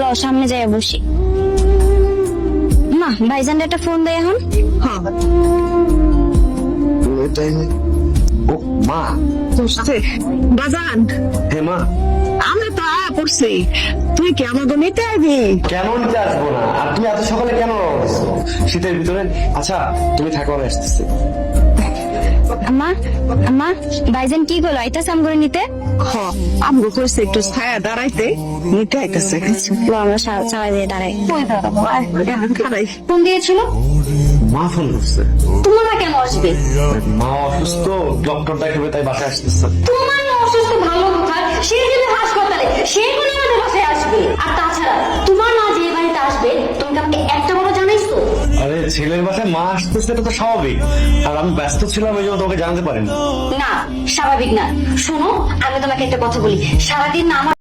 ল সামনে যাই বসি। মা ভাইজানটা একটা ফোন দেয় এখন। ও মা, বাজান হে মা, আমরা তো আয়া পড়ছি, তুই কি আমাকে নিতে আসবি? কেন নিতে আসবো না? আর তুমি এত সকালে কেন রওনা দিছো? শীতের ভিতরে? আচ্ছা তুমি থাকো, আমি আসতেছি। আম্মা আম্মা ভাইজান কি করলো আইতাছে আম করে নিতে? আমগো কইছে একটু ছায়া দাঁড়াইতে, নিতে আইতেছে। ল আমরা সবাই দিয়ে দাঁড়াই। খারাই ফোন দিয়েছিল? মা ফোন করছে। তোমার মা কেন আসবে? মা অসুস্থ, ডক্টর দেখাবে, তাই বাসায় আসতেছে। তোমার মা অসুস্থ ভালো কথা, সে গেলে হাসপাতালে, সে কোনো আমাদের বাসায় আসবে। আর তাছাড়া তোমার মা যে বাড়িতে আসবে তুমি আমাকে একটা বড় জানাইছো? আরে ছেলের বাসায় মা আসতেছে, এটা তো স্বাভাবিক। আর আমি ব্যস্ত ছিলাম, এই জন্য তোমাকে জানাতে পারিনি। না স্বাভাবিক না। শোনো আমি তোমাকে একটা কথা বলি, সারাদিন না আমার